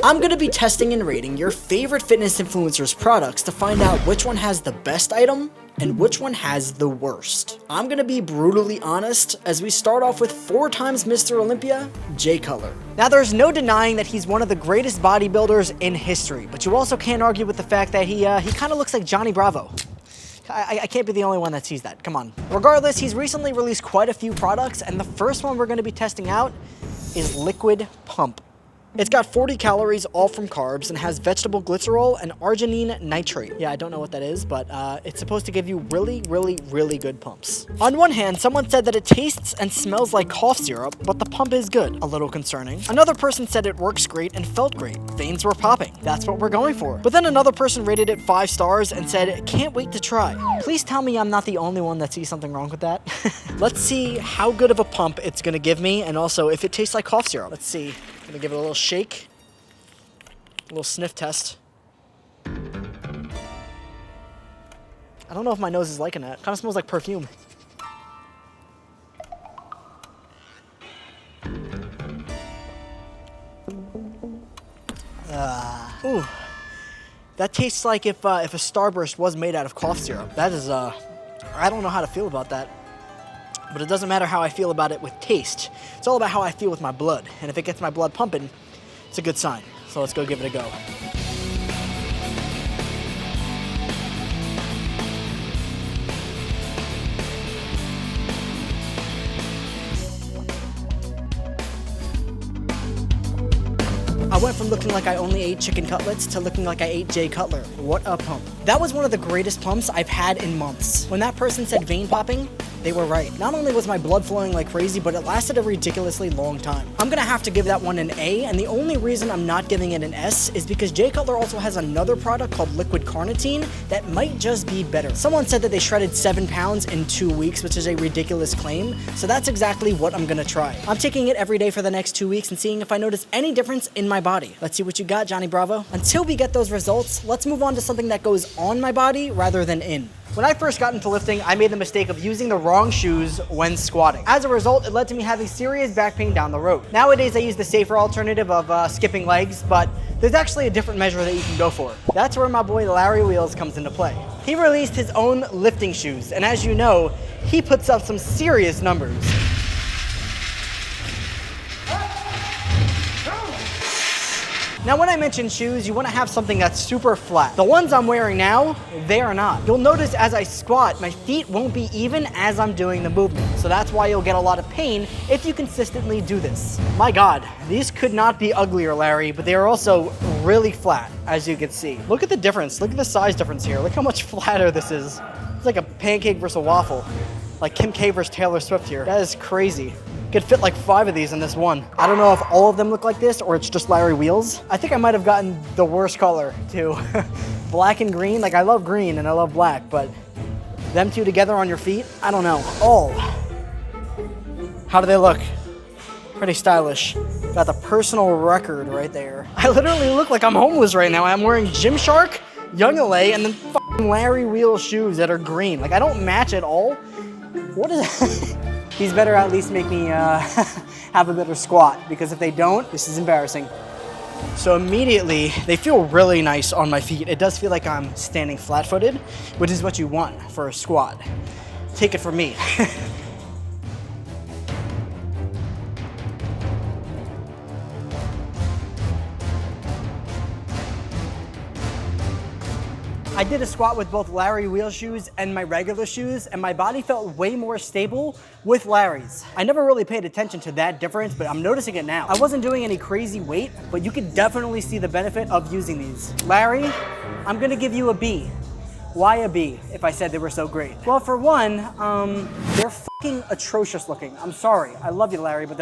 I'm gonna be testing and rating your favorite fitness influencers' products to find out which one has the best item and which one has the worst. I'm gonna be brutally honest as we start off with 4 times Mr. Olympia, Jay Cutler. Now there's no denying that he's one of the greatest bodybuilders in history, but you also can't argue with the fact that he kind of looks like Johnny Bravo. I can't be the only one that sees that, come on. Regardless, he's recently released quite a few products, and the first one we're gonna be testing out is Liquid Pump. It's got 40 calories, all from carbs, and has vegetable glycerol and arginine nitrate. Yeah, I don't know what that is, but it's supposed to give you really, really, really good pumps. On one hand, someone said that it tastes and smells like cough syrup, but the pump is good. A little concerning. Another person said it works great and felt great. Veins were popping. That's what we're going for. But then another person rated it 5 stars and said, can't wait to try. Please tell me I'm not the only one that sees something wrong with that. Let's see how good of a pump it's gonna give me, and also if it tastes like cough syrup. Let's see. I'm gonna give it a little shake, a little sniff test. I don't know if my nose is liking that. Kind of smells like perfume. Ooh, that tastes like if a Starburst was made out of cough syrup. That is, I don't know how to feel about that. But it doesn't matter how I feel about it with taste. It's all about how I feel with my blood. And if it gets my blood pumping, it's a good sign. So let's go give it a go. I went from looking like I only ate chicken cutlets to looking like I ate Jay Cutler. What a pump. That was one of the greatest pumps I've had in months. When that person said vein popping, they were right. Not only was my blood flowing like crazy, but it lasted a ridiculously long time. I'm gonna have to give that one an A, and the only reason I'm not giving it an S is because Jay Cutler also has another product called liquid carnitine that might just be better. Someone said that they shredded 7 pounds in 2 weeks, which is a ridiculous claim, so that's exactly what I'm gonna try. I'm taking it every day for the next 2 weeks and seeing if I notice any difference in my body. Let's see what you got, Johnny Bravo. Until we get those results, let's move on to something that goes on my body rather than in. When I first got into lifting, I made the mistake of using the wrong shoes when squatting. As a result, it led to me having serious back pain down the road. Nowadays, I use the safer alternative of skipping legs, but there's actually a different measure that you can go for. That's where my boy Larry Wheels comes into play. He released his own lifting shoes, and as you know, he puts up some serious numbers. Now when I mention shoes, you want to have something that's super flat. The ones I'm wearing now, they are not. You'll notice as I squat, my feet won't be even as I'm doing the movement. So that's why you'll get a lot of pain if you consistently do this. My God, these could not be uglier, Larry, but they are also really flat, as you can see. Look at the difference. Look at the size difference here. Look how much flatter this is. It's like a pancake versus a waffle. Like Kim K versus Taylor Swift here. That is crazy. Could fit like 5 of these in this one. I don't know if all of them look like this or it's just Larry Wheels. I think I might have gotten the worst color too. Black and green, like I love green and I love black, but them two together on your feet, I don't know. Oh, how do they look? Pretty stylish. Got the personal record right there. I literally look like I'm homeless right now. I'm wearing Gymshark, Young LA, and then fucking Larry Wheels shoes that are green. Like I don't match at all. What is that? These better at least make me have a better squat, because if they don't, this is embarrassing. So immediately, they feel really nice on my feet. It does feel like I'm standing flat-footed, which is what you want for a squat. Take it from me. I did a squat with both Larry Wheel shoes and my regular shoes, and my body felt way more stable with Larry's. I never really paid attention to that difference, but I'm noticing it now. I wasn't doing any crazy weight, but you could definitely see the benefit of using these. Larry, I'm gonna give you a B. Why a B if I said they were so great? Well, for one, they're fucking atrocious looking. I'm sorry, I love you, Larry, but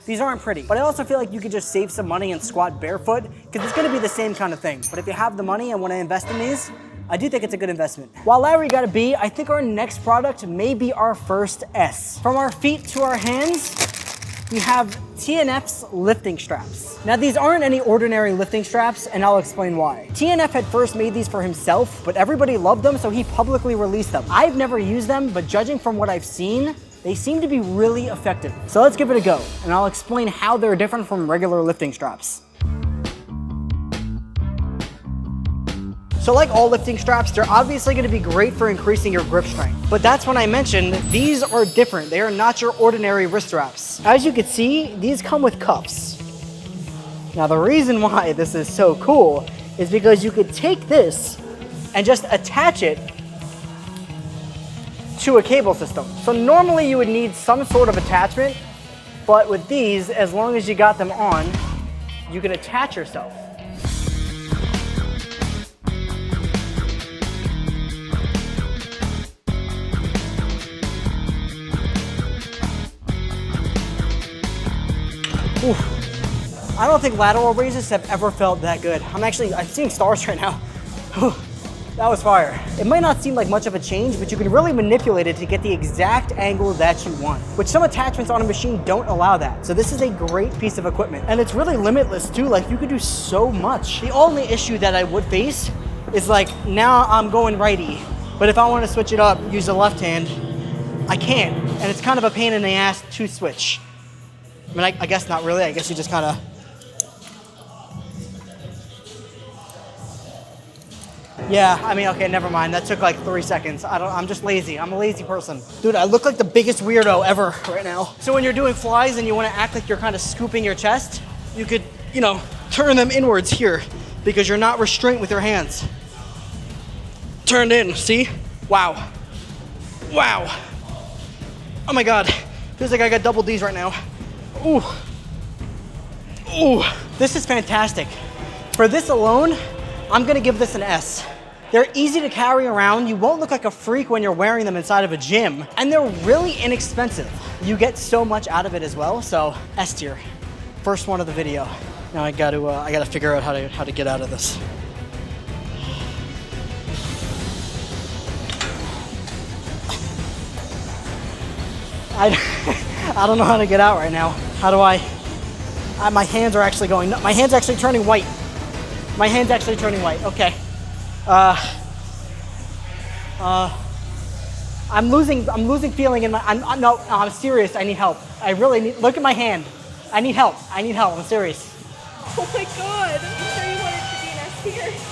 these aren't pretty. But I also feel like you could just save some money and squat barefoot, because it's gonna be the same kind of thing. But if you have the money and wanna invest in these, I do think it's a good investment. While Larry got a B, I think our next product may be our first S. From our feet to our hands, we have TNF's lifting straps. Now these aren't any ordinary lifting straps, and I'll explain why. TNF had first made these for himself, but everybody loved them, so he publicly released them. I've never used them, but judging from what I've seen, they seem to be really effective. So let's give it a go, and I'll explain how they're different from regular lifting straps. So like all lifting straps, they're obviously gonna be great for increasing your grip strength. But that's when I mentioned these are different. They are not your ordinary wrist straps. As you can see, these come with cuffs. Now the reason why this is so cool is because you could take this and just attach it to a cable system. So normally you would need some sort of attachment, but with these, as long as you got them on, you can attach yourself. Oof. I don't think lateral raises have ever felt that good. I'm seeing stars right now. That was fire. It might not seem like much of a change, but you can really manipulate it to get the exact angle that you want, which some attachments on a machine don't allow that. So this is a great piece of equipment. And it's really limitless too, like you could do so much. The only issue that I would face is like, now I'm going righty, but if I want to switch it up, use the left hand, I can't. And it's kind of a pain in the ass to switch. I mean, I guess not really, I guess you just kind of, yeah, I mean, okay, never mind. That took like 3 seconds. I'm just lazy. I'm a lazy person. Dude, I look like the biggest weirdo ever right now. So when you're doing flies and you want to act like you're kind of scooping your chest, you could, you know, turn them inwards here because you're not restrained with your hands. Turned in, see? Wow. Wow. Oh my God. Feels like I got double D's right now. Ooh. Ooh. This is fantastic. For this alone, I'm gonna give this an S. They're easy to carry around. You won't look like a freak when you're wearing them inside of a gym. And they're really inexpensive. You get so much out of it as well, so S tier. First one of the video. Now I gotta figure out how to get out of this. I don't know how to get out right now. How do I? My hands are actually going, my hand's actually turning white. My hand's actually turning white, okay. I'm losing feeling in my, no, I'm serious, I need help. I really need, look at my hand. I need help, I'm serious. Oh my God, I'm sure you wanted to be an S tier.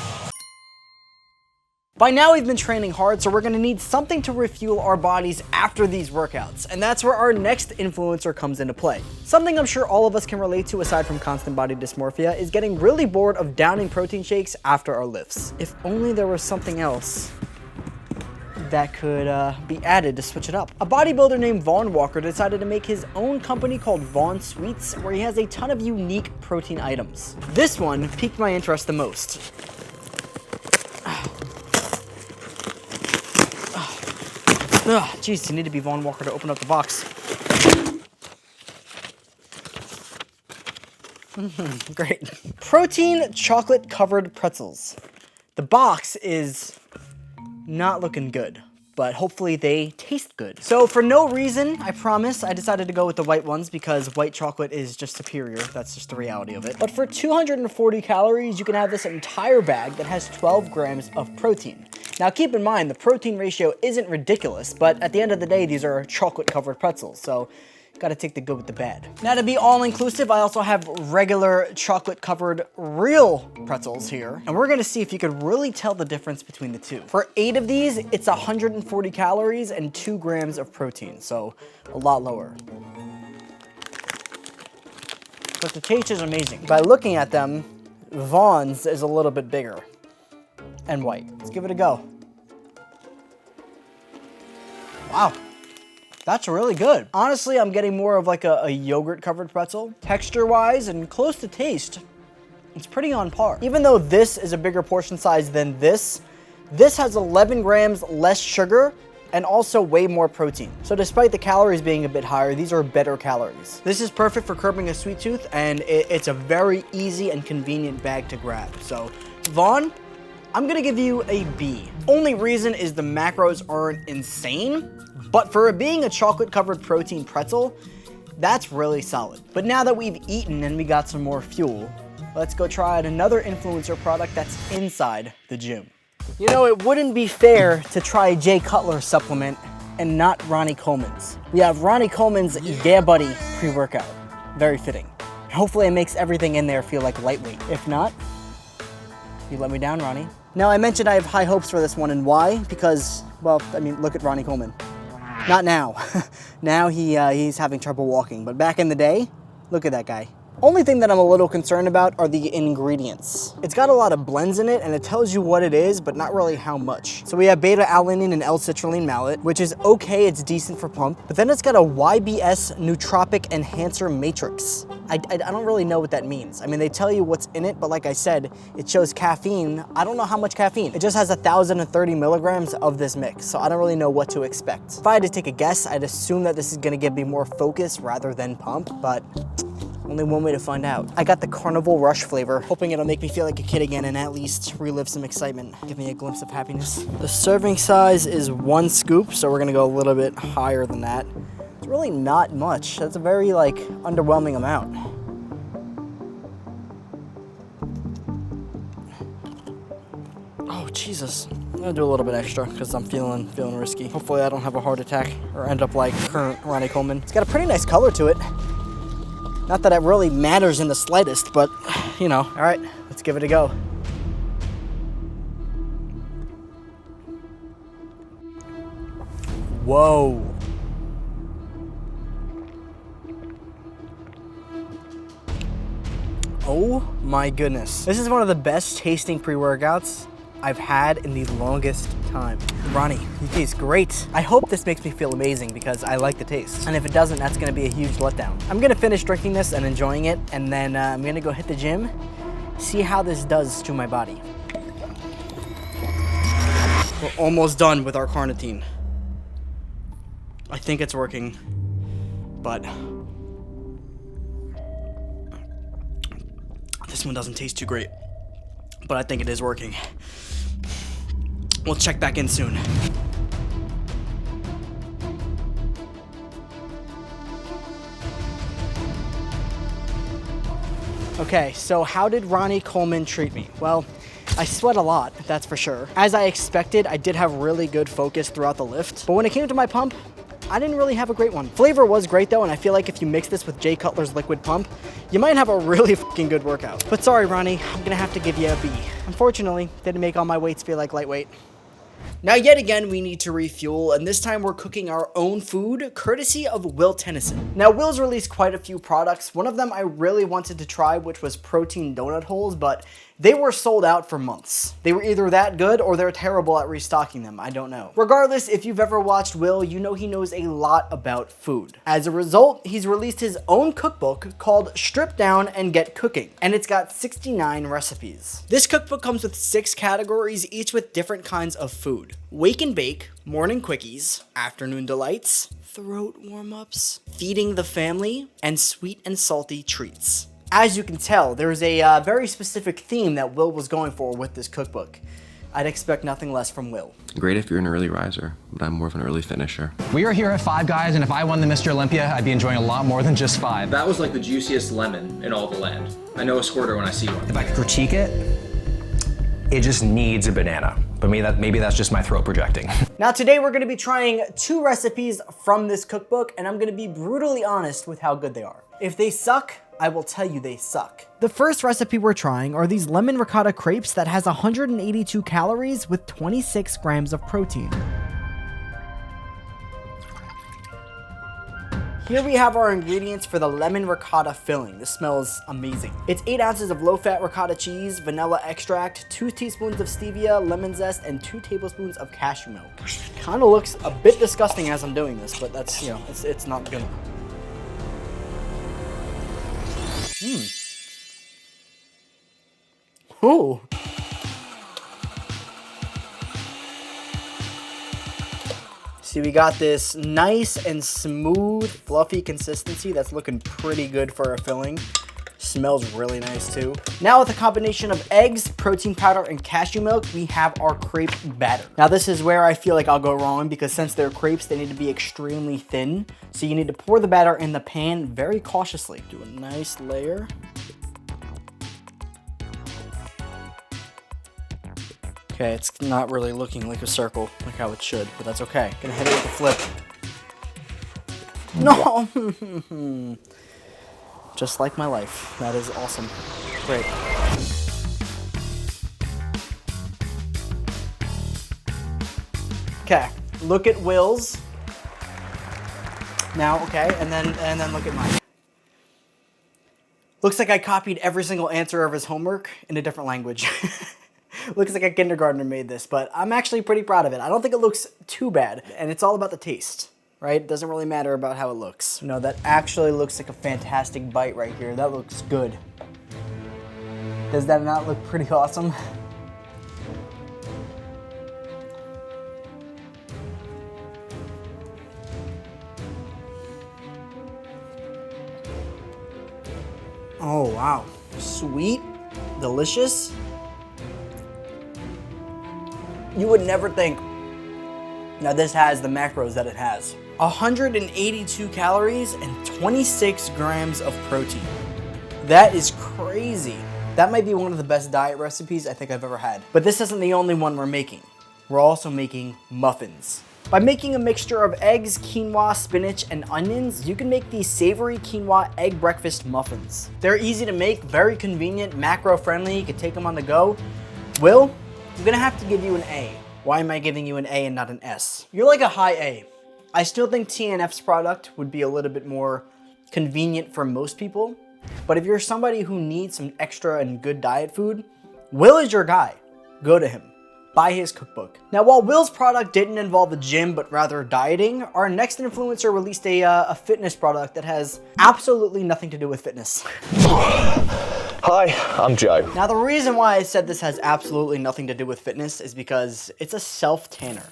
By now we've been training hard, so we're gonna need something to refuel our bodies after these workouts, and that's where our next influencer comes into play. Something I'm sure all of us can relate to aside from constant body dysmorphia is getting really bored of downing protein shakes after our lifts. If only there was something else that could be added to switch it up. A bodybuilder named Vaughn Walker decided to make his own company called Vaughn Sweets, where he has a ton of unique protein items. This one piqued my interest the most. Jeez, you need to be Vaughn Walker to open up the box. Great. Protein chocolate covered pretzels. The box is not looking good, but hopefully they taste good. So for no reason, I promise, I decided to go with the white ones because white chocolate is just superior. That's just the reality of it. But for 240 calories, you can have this entire bag that has 12 grams of protein. Now keep in mind, the protein ratio isn't ridiculous, but at the end of the day, these are chocolate covered pretzels, so gotta take the good with the bad. Now to be all inclusive, I also have regular chocolate covered real pretzels here, and we're gonna see if you could really tell the difference between the two. For 8 of these, it's 140 calories and 2 grams of protein, so a lot lower. But the taste is amazing. By looking at them, Vaughn's is a little bit bigger and white. Let's give it a go. Wow, that's really good. Honestly, I'm getting more of like a yogurt covered pretzel. Texture wise and close to taste, it's pretty on par. Even though this is a bigger portion size than this has 11 grams less sugar and also way more protein. So despite the calories being a bit higher, these are better calories. This is perfect for curbing a sweet tooth, and it's a very easy and convenient bag to grab. So Vaughn, I'm gonna give you a B. Only reason is the macros aren't insane, but for it being a chocolate covered protein pretzel, that's really solid. But now that we've eaten and we got some more fuel, let's go try out another influencer product that's inside the gym. You know, it wouldn't be fair to try Jay Cutler's supplement and not Ronnie Coleman's. We have Ronnie Coleman's Yeah Buddy pre-workout. Very fitting. Hopefully it makes everything in there feel like lightweight. If not, you let me down, Ronnie. Now, I mentioned I have high hopes for this one, and why? Because, well, I mean, look at Ronnie Coleman. Not now. Now he's having trouble walking, but back in the day, look at that guy. Only thing that I'm a little concerned about are the ingredients. It's got a lot of blends in it, and it tells you what it is, but not really how much. So we have beta-alanine and L-citrulline malate, which is okay, it's decent for pump, but then it's got a YBS nootropic enhancer matrix. I don't really know what that means. I mean, they tell you what's in it, but like I said, it shows caffeine. I don't know how much caffeine. It just has 1,030 milligrams of this mix, so I don't really know what to expect. If I had to take a guess, I'd assume that this is gonna give me more focus rather than pump, but only one way to find out. I got the Carnival Rush flavor, hoping it'll make me feel like a kid again and at least relive some excitement. Give me a glimpse of happiness. The serving size is 1 scoop, so we're gonna go a little bit higher than that. It's really not much. That's a very, like, underwhelming amount. Oh, Jesus. I'm gonna do a little bit extra because I'm feeling risky. Hopefully I don't have a heart attack or end up like current Ronnie Coleman. It's got a pretty nice color to it. Not that it really matters in the slightest, but, you know. All right, let's give it a go. Whoa. Oh my goodness. This is one of the best tasting pre-workouts I've had in the longest time. Ronnie, you taste great. I hope this makes me feel amazing because I like the taste. And if it doesn't, that's gonna be a huge letdown. I'm gonna finish drinking this and enjoying it, and then I'm gonna go hit the gym, see how this does to my body. We're almost done with our carnitine. I think it's working, but this one doesn't taste too great, but I think it is working. We'll check back in soon. Okay, so how did Ronnie Coleman treat me? Well, I sweat a lot, that's for sure. As I expected, I did have really good focus throughout the lift, but when it came to my pump, I didn't really have a great one. Flavor was great though, and I feel like if you mix this with Jay Cutler's liquid pump, you might have a really fucking good workout. But sorry, Ronnie, I'm gonna have to give you a B. Unfortunately, didn't make all my weights feel like lightweight. Now, yet again, we need to refuel, and this time we're cooking our own food, courtesy of Will Tennyson. Now, Will's released quite a few products. One of them I really wanted to try, which was protein donut holes, but they were sold out for months. They were either that good or they're terrible at restocking them, I don't know. Regardless, if you've ever watched Will, you know he knows a lot about food. As a result, he's released his own cookbook called Strip Down and Get Cooking, and it's got 69 recipes. This cookbook comes with 6 categories, each with different kinds of food. Wake and bake, morning quickies, afternoon delights, throat warm-ups, feeding the family, and sweet and salty treats. As you can tell, there's a very specific theme that Will was going for with this cookbook. I'd expect nothing less from Will. Great if you're an early riser, but I'm more of an early finisher. We are here at Five Guys, and if I won the Mr. Olympia, I'd be enjoying a lot more than just 5. That was like the juiciest lemon in all the land. I know a squirter when I see one. If I could critique it, it just needs a banana. But maybe that's just my throat projecting. Now today we're gonna be trying 2 recipes from this cookbook, and I'm gonna be brutally honest with how good they are. If they suck, I will tell you they suck. The first recipe we're trying are these lemon ricotta crepes that has 182 calories with 26 grams of protein. Here we have our ingredients for the lemon ricotta filling. This smells amazing. It's 8 ounces of low-fat ricotta cheese, vanilla extract, 2 teaspoons of stevia, lemon zest, and 2 tablespoons of cashew milk. Kind of looks a bit disgusting as I'm doing this, but that's, you know, it's not gonna. Ooh. See, we got this nice and smooth, fluffy consistency that's looking pretty good for a filling. Smells really nice too. Now with a combination of eggs, protein powder, and cashew milk, we have our crepe batter. Now this is where I feel like I'll go wrong because since they're crepes, they need to be extremely thin. So you need to pour the batter in the pan very cautiously. Do a nice layer. Okay, it's not really looking like a circle, like how it should, but that's okay. Gonna hit it with a flip. No! Just like my life. That is awesome. Great. Okay, look at Will's. Now, okay, and then look at mine. Looks like I copied every single answer of his homework in a different language. Looks like a kindergartner made this, but I'm actually pretty proud of it. I don't think it looks too bad, and it's all about the taste, right? It doesn't really matter about how it looks. No, that actually looks like a fantastic bite right here. That looks good. Does that not look pretty awesome? Oh, wow. Sweet, delicious. You would never think that this has the macros that it has. 182 calories and 26 grams of protein. That is crazy. That might be one of the best diet recipes I think I've ever had. But this isn't the only one we're making. We're also making muffins. By making a mixture of eggs, quinoa, spinach, and onions, you can make these savory quinoa egg breakfast muffins. They're easy to make, very convenient, macro-friendly. You can take them on the go. Will, I'm gonna have to give you an A. Why am I giving you an A and not an S? You're like a high A. I still think TNF's product would be a little bit more convenient for most people. But if you're somebody who needs some extra and good diet food, Will is your guy. Go to him. Buy his cookbook. Now, while Will's product didn't involve the gym, but rather dieting, our next influencer released a fitness product that has absolutely nothing to do with fitness. Hi, I'm Joe. Now, the reason why I said this has absolutely nothing to do with fitness is because it's a self-tanner.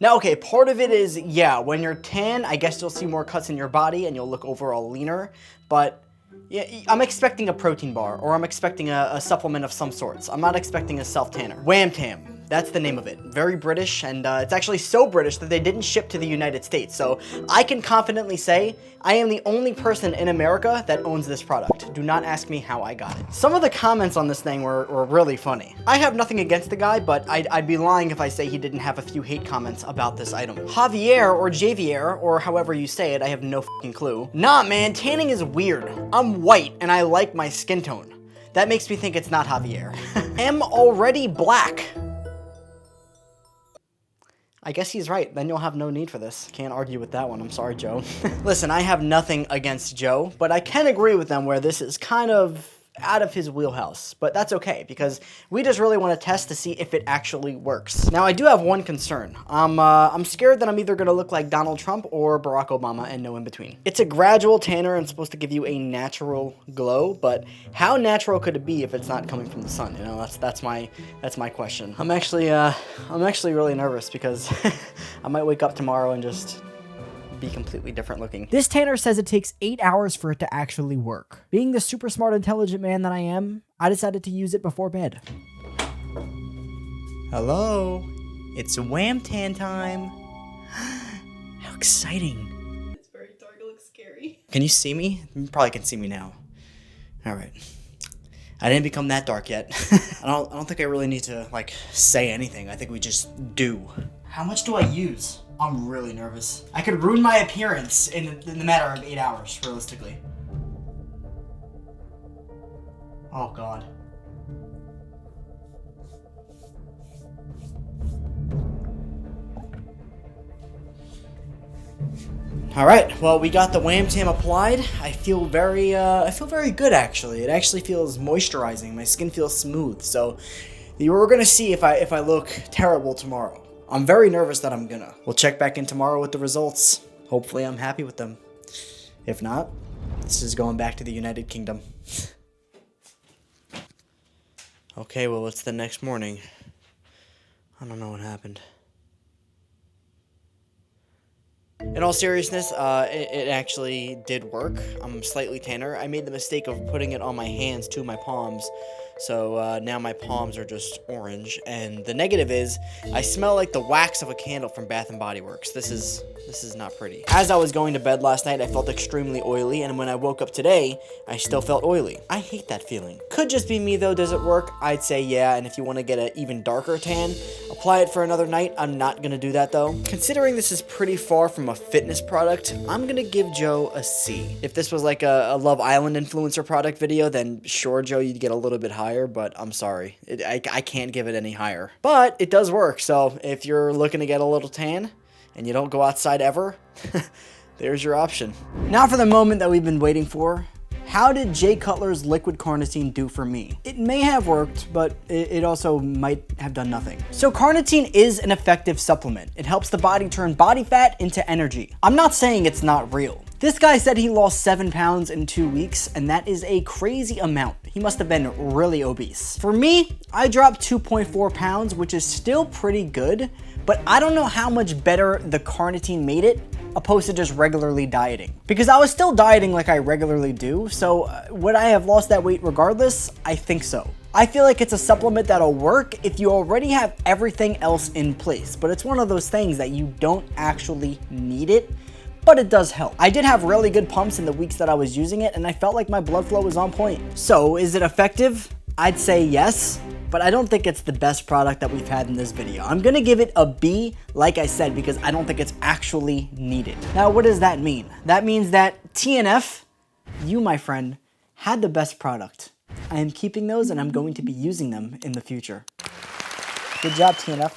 Now, okay, part of it is, yeah, when you're tan, I guess you'll see more cuts in your body and you'll look overall leaner, but yeah, I'm expecting a protein bar, or I'm expecting a supplement of some sorts. I'm not expecting a self-tanner. Wham Tam. That's the name of it. Very British, and it's actually so British that they didn't ship to the United States. So I can confidently say I am the only person in America that owns this product. Do not ask me how I got it. Some of the comments on this thing were really funny. I have nothing against the guy, but I'd be lying if I say he didn't have a few hate comments about this item. Javier, or Javier, or however you say it, I have no fucking clue. Nah, man, tanning is weird. I'm white, and I like my skin tone. That makes me think it's not Javier. I'm already black. I guess he's right. Then you'll have no need for this. Can't argue with that one. I'm sorry, Joe. Listen, I have nothing against Joe, but I can agree with them where this is kind of out of his wheelhouse. But that's okay, because we just really want to test to see if it actually works. Now, I do have one concern. I'm scared that I'm either going to look like Donald Trump or Barack Obama and no in between. It's a gradual tanner and supposed to give you a natural glow, but how natural could it be if it's not coming from the sun? You know, that's my question. I'm actually really nervous because I might wake up tomorrow and just be completely different looking. This tanner says it takes 8 hours for it to actually work. Being the super smart, intelligent man that I am, I decided to use it before bed. Hello? It's Wham Tan time. How exciting. It's very dark, it looks scary. Can you see me? You probably can see me now. All right. I didn't become that dark yet. I don't think I really need to, like, say anything. I think we just do. How much do I use? I'm really nervous. I could ruin my appearance in the matter of 8 hours, realistically. Oh, God. All right, well, we got the Wham Tam applied. I feel very good, actually. It actually feels moisturizing. My skin feels smooth, so we're gonna see if I look terrible tomorrow. I'm very nervous that I'm gonna. We'll check back in tomorrow with the results. Hopefully I'm happy with them. If not, this is going back to the United Kingdom. Okay, well, it's the next morning. I don't know what happened. In all seriousness, it actually did work. I'm slightly tanner. I made the mistake of putting it on my hands to my palms, so now my palms are just orange. And the negative is, I smell like the wax of a candle from Bath & Body Works. This is not pretty. As I was going to bed last night, I felt extremely oily, and when I woke up today, I still felt oily. I hate that feeling. Could just be me though. Does it work? I'd say yeah, and if you want to get an even darker tan, Apply it for another night. I'm not gonna do that though. Considering this is pretty far from a fitness product, I'm gonna give Joe a C. If this was like a Love Island influencer product video, then sure, Joe, you'd get a little bit higher, but I'm sorry. I can't give it any higher. But it does work, so if you're looking to get a little tan and you don't go outside ever, there's your option. Now for the moment that we've been waiting for. How did Jay Cutler's liquid carnitine do for me? It may have worked, but it also might have done nothing. So carnitine is an effective supplement. It helps the body turn body fat into energy. I'm not saying it's not real. This guy said he lost 7 pounds in 2 weeks, and that is a crazy amount. He must have been really obese. For me, I dropped 2.4 pounds, which is still pretty good, but I don't know how much better the carnitine made it opposed to just regularly dieting. Because I was still dieting like I regularly do, so would I have lost that weight regardless? I think so. I feel like it's a supplement that'll work if you already have everything else in place, but it's one of those things that you don't actually need it, but it does help. I did have really good pumps in the weeks that I was using it, and I felt like my blood flow was on point. So is it effective? I'd say yes, but I don't think it's the best product that we've had in this video. I'm gonna give it a B, like I said, because I don't think it's actually needed. Now, what does that mean? That means that TNF, you, my friend, had the best product. I am keeping those and I'm going to be using them in the future. Good job, TNF.